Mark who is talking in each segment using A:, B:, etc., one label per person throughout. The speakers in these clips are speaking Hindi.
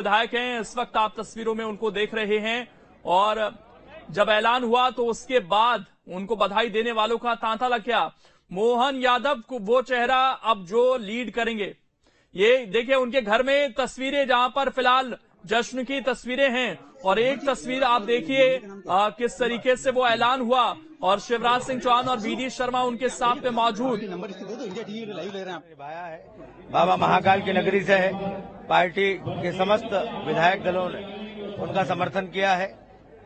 A: विधायक हैं, इस वक्त आप तस्वीरों में उनको देख रहे हैं। और जब ऐलान हुआ तो उसके बाद उनको बधाई देने वालों का तांता लग गया। मोहन यादव को वो चेहरा अब जो लीड करेंगे, ये देखिए उनके घर में तस्वीरें, जहां पर फिलहाल जश्न की तस्वीरें हैं। और एक तस्वीर आप देखिए किस तरीके से वो ऐलान हुआ और शिवराज सिंह चौहान और वीडी शर्मा उनके साथ में मौजूद।
B: बाबा महाकाल की नगरी से है, पार्टी के समस्त विधायक दलों ने उनका समर्थन किया है।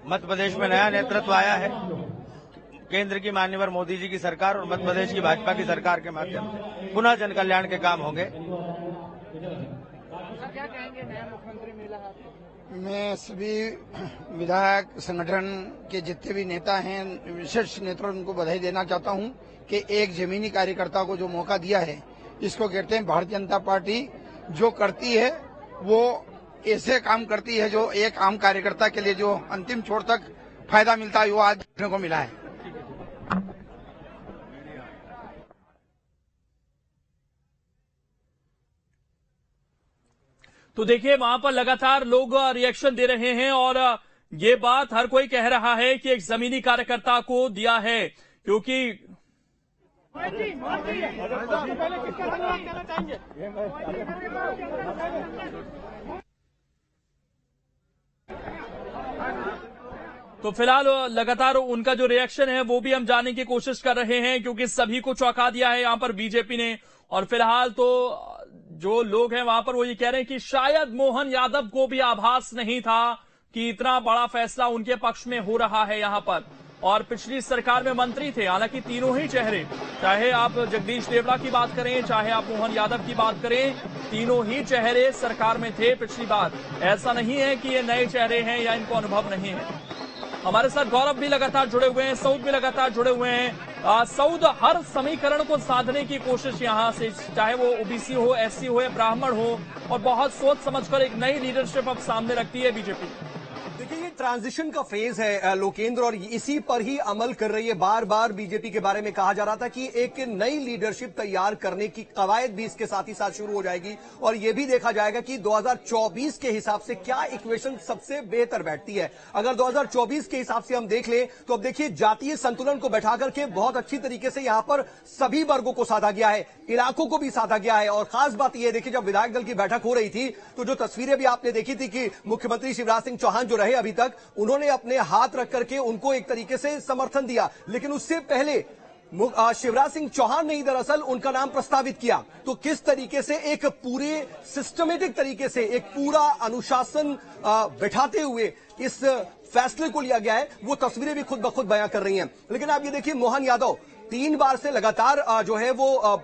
B: मध्य प्रदेश में नया नेतृत्व आया है। केंद्र की माननीय मोदी जी की सरकार और मध्य प्रदेश की भाजपा की सरकार के माध्यम से पुनः जन कल्याण के काम होंगे।
C: क्या कहेंगे नया मुख्यमंत्री मिला है?
D: मैं सभी विधायक संगठन के जितने भी नेता हैं, विशेष नेतृत्व, उनको बधाई देना चाहता हूं कि एक जमीनी कार्यकर्ता को जो मौका दिया है, इसको कहते हैं भारतीय जनता पार्टी जो करती है वो ऐसे काम करती है जो एक आम कार्यकर्ता के लिए जो अंतिम छोर तक फायदा मिलता है, वो आज देखने को मिला है।
A: तो देखिए वहां पर लगातार लोग रिएक्शन दे रहे हैं और ये बात हर कोई कह रहा है कि एक जमीनी कार्यकर्ता को दिया है, क्योंकि तो फिलहाल लगातार उनका जो रिएक्शन है वो भी हम जानने की कोशिश कर रहे हैं, क्योंकि सभी को चौंका दिया है यहां पर बीजेपी ने। और फिलहाल तो जो लोग हैं वहां पर वो ये कह रहे हैं कि शायद मोहन यादव को भी आभास नहीं था कि इतना बड़ा फैसला उनके पक्ष में हो रहा है यहां पर। और पिछली सरकार में मंत्री थे, हालांकि तीनों ही चेहरे, चाहे आप जगदीश देवड़ा की बात करें, चाहे आप मोहन यादव की बात करें, तीनों ही चेहरे सरकार में थे पिछली बार। ऐसा नहीं है कि ये नए चेहरे हैं या इनको अनुभव नहीं है। हमारे साथ गौरव भी लगातार जुड़े हुए हैं, सऊद भी लगातार जुड़े हुए हैं। सऊद, हर समीकरण को साधने की कोशिश यहां से, चाहे वो ओबीसी हो, एससी हो या ब्राह्मण हो, और बहुत सोच समझकर एक नई लीडरशिप अब सामने रखती है बीजेपी।
E: देखिए ये ट्रांजिशन का फेज है लोकेंद्र, और इसी पर ही अमल कर रही है। बार बार बीजेपी के बारे में कहा जा रहा था कि एक नई लीडरशिप तैयार करने की कवायद भी इसके साथ ही साथ शुरू हो जाएगी। और यह भी देखा जाएगा कि 2024 के हिसाब से क्या इक्वेशन सबसे बेहतर बैठती है। अगर 2024 के हिसाब से हम देख लें तो अब देखिए जातीय संतुलन को बैठा करके बहुत अच्छी तरीके से यहां पर सभी वर्गों को साधा गया है, इलाकों को भी साधा गया है। और खास बात यह देखिए, जब विधायक दल की बैठक हो रही थी तो जो तस्वीरें भी आपने देखी थी कि मुख्यमंत्री शिवराज सिंह चौहान जो रहे अभी तक, उन्होंने अपने हाथ रख करके उनको एक तरीके से समर्थन दिया। लेकिन उससे पहले शिवराज सिंह चौहान ने ही दरअसल उनका नाम प्रस्तावित किया। तो किस तरीके से एक पूरे सिस्टमेटिक तरीके से एक पूरा अनुशासन बैठाते हुए इस फैसले को लिया गया है, वो तस्वीरें भी खुद ब खुद बयां कर रही हैं। लेकिन आप ये देखिए, मोहन यादव 3 बार से लगातार जो है वो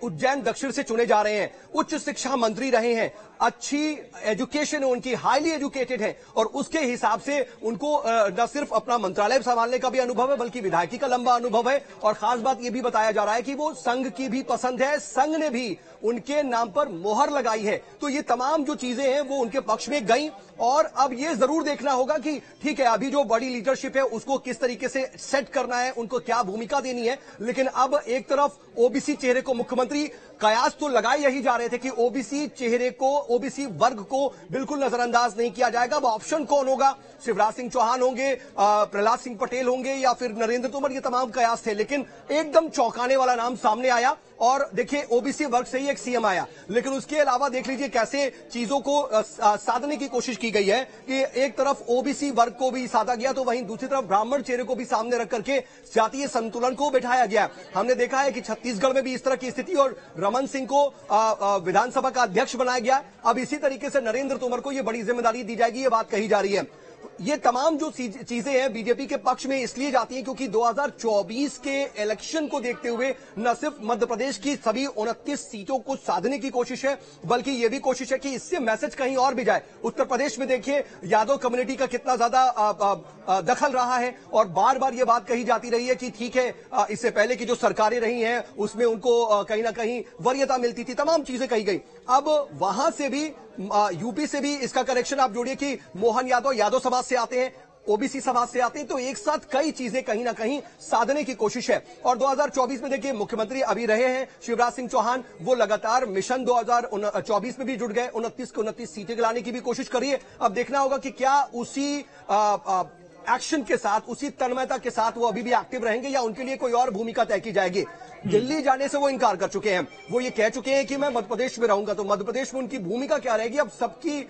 E: उज्जैन दक्षिण से चुने जा रहे हैं, उच्च शिक्षा मंत्री रहे हैं, अच्छी एजुकेशन है उनकी, हाईली एजुकेटेड है। और उसके हिसाब से उनको न सिर्फ अपना मंत्रालय संभालने का भी अनुभव है, बल्कि विधायकी का लंबा अनुभव है। और खास बात यह भी बताया जा रहा है कि वो संघ की भी पसंद है, संघ ने भी उनके नाम पर मोहर लगाई है। तो ये तमाम जो चीजें हैं वो उनके पक्ष में गई। और अब ये जरूर देखना होगा कि ठीक है, अभी जो बड़ी लीडरशिप है उसको किस तरीके से सेट करना है, उनको क्या भूमिका देनी है। लेकिन अब एक तरफ ओबीसी चेहरे को मुख्यमंत्री, कयास तो लगाए यही जा रहे थे कि ओबीसी चेहरे को, ओबीसी वर्ग को बिल्कुल नजरअंदाज नहीं किया जाएगा। अब ऑप्शन कौन होगा? शिवराज सिंह चौहान होंगे, प्रहलाद सिंह पटेल होंगे, या फिर नरेंद्र तोमर? ये तमाम कयास थे, लेकिन एकदम चौंकाने वाला नाम सामने आया। और देखिए, ओबीसी वर्ग से ही एक सीएम आया। लेकिन उसके अलावा देख लीजिए कैसे चीजों को साधने की कोशिश की गई है कि एक तरफ ओबीसी वर्ग को भी साधा गया, तो वहीं दूसरी तरफ ब्राह्मण चेहरे को भी सामने रख करके जातीय संतुलन को बैठाया गया। हमने देखा है कि छत्तीसगढ़ में भी इस तरह की स्थिति, और रमन सिंह को विधानसभा का अध्यक्ष बनाया गया। अब इसी तरीके से नरेंद्र तोमर को यह बड़ी जिम्मेदारी दी जाएगी, ये बात कही जा रही है। ये तमाम जो चीजें हैं बीजेपी के पक्ष में इसलिए जाती हैं क्योंकि 2024 के इलेक्शन को देखते हुए न सिर्फ मध्य प्रदेश की सभी 29 सीटों को साधने की कोशिश है, बल्कि यह भी कोशिश है कि इससे मैसेज कहीं और भी जाए। उत्तर प्रदेश में देखिए यादव कम्युनिटी का कितना ज्यादा दखल रहा है, और बार बार यह बात कही जाती रही है कि ठीक है, इससे पहले की जो सरकारें रही हैं उसमें उनको कहीं ना कहीं वरीयता मिलती थी, तमाम चीजें कही गई। अब वहां से भी यूपी से भी इसका कनेक्शन आप जोड़िए कि मोहन यादव यादव समाज से आते हैं, ओबीसी समाज से आते हैं, तो एक साथ कई चीजें कहीं ना कहीं साधने की कोशिश है। और 2024 में देखिए मुख्यमंत्री अभी रहे हैं शिवराज सिंह चौहान, वो लगातार मिशन 2024 में भी जुट गए, 29 के 29 सीटें लाने की भी कोशिश करिए। अब देखना होगा कि क्या उसी एक्शन के साथ, उसी तन्मयता के साथ वो अभी भी एक्टिव रहेंगे या उनके लिए कोई और भूमिका तय की जाएगी। दिल्ली जाने से वो इनकार कर चुके हैं, वो ये कह चुके हैं कि मैं मध्य प्रदेश में रहूंगा, तो मध्य प्रदेश में उनकी भूमिका क्या रहेगी अब सबकी